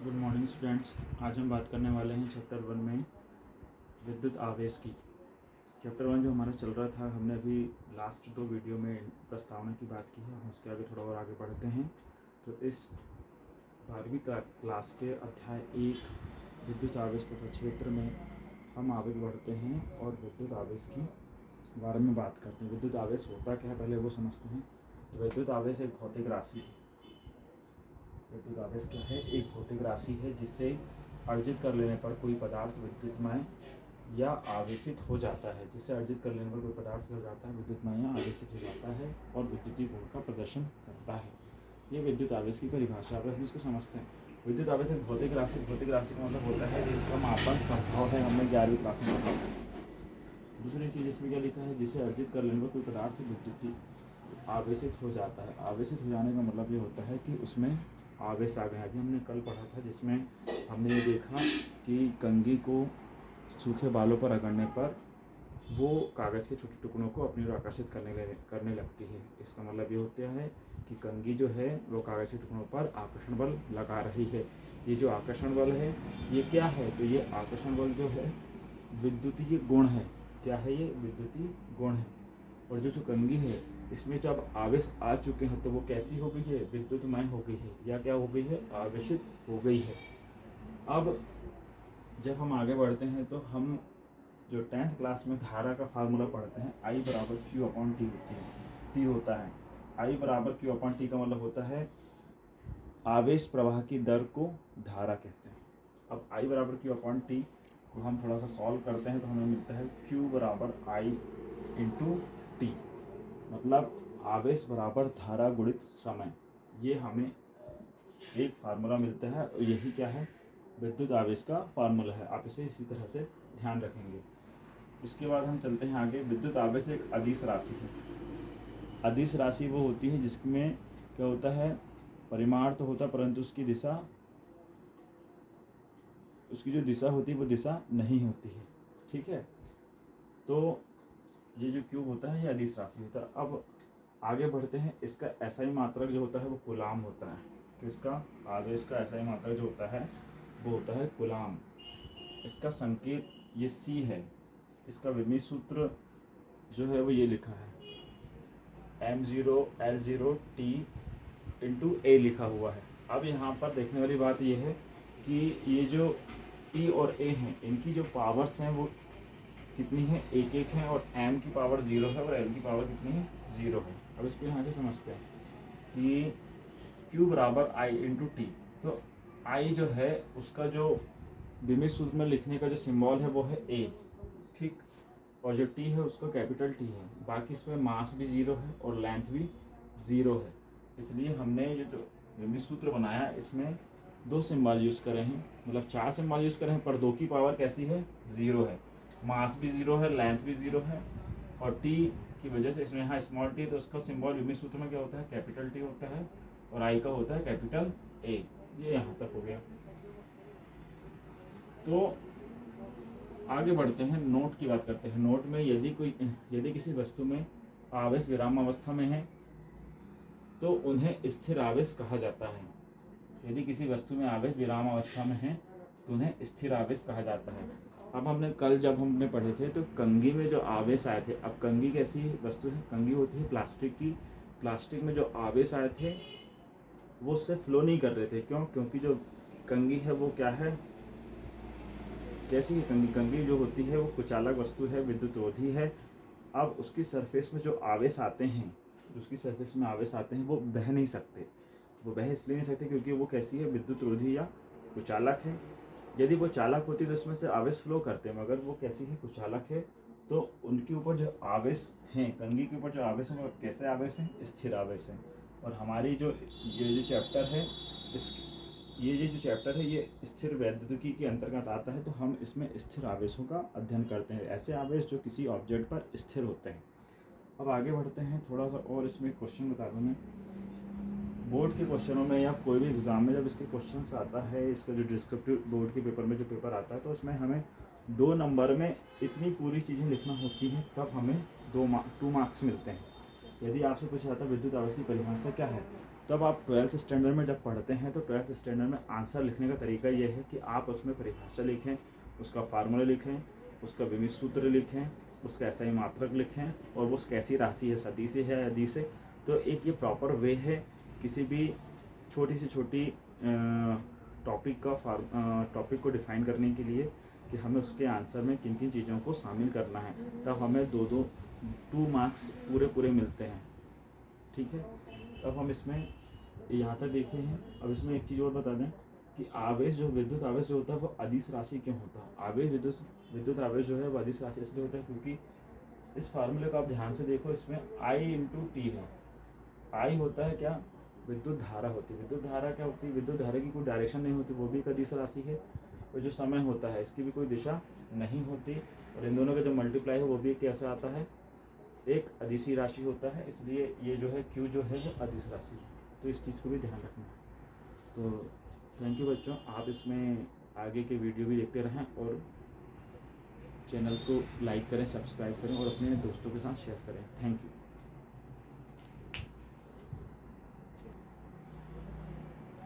Good morning students. आज हम बात करने वाले हैं चैप्टर 1 में विद्युत आवेश की। चैप्टर 1 जो हमारा चल रहा था, हमने अभी लास्ट 2 वीडियो में प्रस्तावना की बात की है। हम उसके आगे थोड़ा और आगे बढ़ते हैं। तो इस 12वीं क्लास के अध्याय 1 विद्युत आवेश तथा क्षेत्र में हम आगे बढ़ते हैं और विद्युत आवेश की बारे में बात करते हैं। विद्युत आवेश होता क्या है, पहले वो समझते हैं। तो विद्युत आवेश एक भौतिक राशि है। विद्युत आवेश क्या है? एक भौतिक राशि है जिससे अर्जित कर लेने पर कोई पदार्थ विद्युतमय या आवेशित हो जाता है। जिससे अर्जित कर लेने पर कोई पदार्थ हो जाता है विद्युतमय या आवेशित हो जाता है और विद्युतीय गुण का प्रदर्शन करता है। ये विद्युत आवेश की परिभाषा है, हम इसको समझते हैं। विद्युत आवेश एक भौतिक राशि का मतलब होता है जिसका मापन संभव है। हमने 11वीं क्लास में पढ़ा था। दूसरी चीज़ इसमें क्या लिखा है? जिसे अर्जित कर लेने पर कोई पदार्थ विद्युतीय आवेशित हो जाता है। आवेशित हो जाने का मतलब ये होता है कि उसमें आवेश आ गया। अभी हमने कल पढ़ा था जिसमें हमने ये देखा कि कंघी को सूखे बालों पर रगड़ने पर वो कागज़ के छोटे टुकड़ों को अपनी ओर आकर्षित करने लगती है। इसका मतलब ये होता है कि कंघी जो है वो कागज़ के टुकड़ों पर आकर्षण बल लगा रही है। ये जो आकर्षण बल है ये क्या है? तो ये आकर्षण बल जो है विद्युतीय गुण है। क्या है? ये विद्युतीय गुण है। और जो कंघी है इसमें जब आवेश आ चुके हैं तो वो कैसी हो गई है? विद्युतमय हो गई है या क्या हो गई है? आवेशित हो गई है। अब जब हम आगे बढ़ते हैं तो हम जो 10th क्लास में धारा का फार्मूला पढ़ते हैं, I बराबर Q अपॉन टी होती है। टी होता है I बराबर Q अपॉन टी का मतलब होता है आवेश प्रवाह की दर को धारा कहते हैं। अब I बराबर Q अपॉन टी को हम थोड़ा सा सॉल्व करते हैं तो हमें मिलता है Q बराबर I इंटू टी, मतलब आवेश बराबर धारा गुणित समय। ये हमें एक फार्मूला मिलता है और यही क्या है? विद्युत आवेश का फार्मूला है। आप इसे इसी तरह से ध्यान रखेंगे। इसके बाद हम चलते हैं आगे। विद्युत आवेश एक अदिश राशि है। अदिश राशि वो होती है जिसमें क्या होता है? परिमाण तो होता है परंतु उसकी जो दिशा होती है वो दिशा नहीं होती है। ठीक है, तो ये जो क्यूब होता है ये अदिश राशि होता है। अब आगे बढ़ते हैं। इसका एसआई मात्रक जो होता है वो कूलाम होता है। किसका? आवेश का एसआई मात्रक जो होता है वो होता है कूलाम। इसका संकेत ये सी है। इसका विमीय सूत्र जो है वो ये लिखा है m0L0T इंटू ए लिखा हुआ है। अब यहाँ पर देखने वाली बात ये है कि ये जो T और A हैं इनकी जो पावर्स हैं वो कितनी है? एक है। और m की पावर 0 है और l की पावर कितनी है? 0 है। अब इसको यहाँ से समझते हैं कि Q बराबर I इंटू टी। तो I जो है उसका जो विमीय सूत्र में लिखने का जो सिंबल है वो है A, ठीक। और जो T है उसका कैपिटल T है। बाकी इसमें मास भी 0 है और लेंथ भी 0 है। इसलिए हमने ये जो विमीय सूत्र बनाया इसमें 2 सिंबल यूज़ करे हैं, मतलब 4 सिंबल यूज़ करे हैं, पर 2 की पावर कैसी है? 0 है। मास भी 0 है, लेंथ भी 0 है और T की वजह से इसमें यहाँ स्मॉल टी, तो उसका सिंबल विमीय सूत्र में क्या होता है? कैपिटल T होता है और I का होता है कैपिटल A। ये यहाँ तक हो गया। तो आगे बढ़ते हैं, नोट की बात करते हैं। नोट में यदि किसी वस्तु में आवेश विराम अवस्था में है तो उन्हें स्थिर आवेश कहा जाता है। यदि किसी वस्तु में आवेश विराम अवस्था में है तो उन्हें स्थिर आवेश कहा जाता है। अब हमने कल जब हमने पढ़े थे तो कंघी में जो आवेश आए थे, अब कंघी कैसी वस्तु है? कंघी होती है प्लास्टिक की। प्लास्टिक में जो आवेश आए थे वो उससे फ्लो नहीं कर रहे थे। क्यों? क्योंकि जो कंघी है वो क्या है? कैसी है कंघी? कंघी जो होती है वो कुचालक वस्तु है, विद्युत रोधी है। अब उसकी सरफेस में जो आवेश आते हैं, वो बह नहीं सकते। वो बह इसलिए नहीं सकते क्योंकि वो कैसी है? विद्युत रोधी या कुचालक है। यदि वो चालक होती तो उसमें से आवेश फ्लो करते हैं, मगर वो कैसी है? कुचालक है। तो उनके ऊपर जो आवेश हैं, कंघी के ऊपर जो आवेश हैं वो कैसे आवेश हैं? स्थिर आवेश हैं। और हमारी ये जो चैप्टर है ये स्थिर वैद्युतिकी के अंतर्गत आता है। तो हम इसमें स्थिर आवेशों का अध्ययन करते हैं, ऐसे आवेश जो किसी ऑब्जेक्ट पर स्थिर होते हैं। अब आगे बढ़ते हैं थोड़ा सा और इसमें क्वेश्चन बता दूँ मैं। बोर्ड के क्वेश्चनों में या कोई भी एग्ज़ाम में जब इसके क्वेश्चंस आता है, इसका जो डिस्क्रिप्टिव बोर्ड के पेपर में जो पेपर आता है तो उसमें हमें 2 नंबर में इतनी पूरी चीज़ें लिखना होती हैं, तब हमें 2 मार्क्स मिलते हैं। यदि आपसे पूछा जाता है विद्युत आवेश की परिभाषा क्या है, तब आप 12th स्टैंडर्ड में जब पढ़ते हैं तो 12th स्टैंडर्ड में आंसर लिखने का तरीका ये है कि आप उसमें परिभाषा लिखें, उसका फार्मूला लिखें, उसका विमित सूत्र लिखें, उसका SI मात्रक लिखें और वो कैसी राशि है, सदी से है यदि से। तो एक ये प्रॉपर वे है किसी भी छोटी से छोटी टॉपिक को डिफाइन करने के लिए कि हमें उसके आंसर में किन किन चीज़ों को शामिल करना है, तब हमें 2 मार्क्स पूरे मिलते हैं। ठीक है, तब हम इसमें यहाँ तक देखे हैं। अब इसमें एक चीज़ और बता दें कि आवेश जो विद्युत आवेश जो होता है वो अदिश राशि क्यों होता है। आवेश विद्युत आवेश जो है वो अदिश राशि इसलिए होता है क्योंकि इस फार्मूले को आप ध्यान से देखो, इसमें I × T है। I होता है क्या, विद्युत धारा होती है। विद्युत धारा क्या होती है, विद्युत धारा की कोई डायरेक्शन नहीं होती, वो भी एक अदिश राशि है। और जो समय होता है इसकी भी कोई दिशा नहीं होती, और इन दोनों का जो मल्टीप्लाई है वो भी कैसा आता है, एक अदिशी राशि होता है। इसलिए ये जो है Q जो है वो अदिश राशि है, तो इस चीज़ को भी ध्यान रखना है। तो थैंक यू बच्चों, आप इसमें आगे के वीडियो भी देखते रहें और चैनल को लाइक करें, सब्सक्राइब करें और अपने दोस्तों के साथ शेयर करें। Thank you.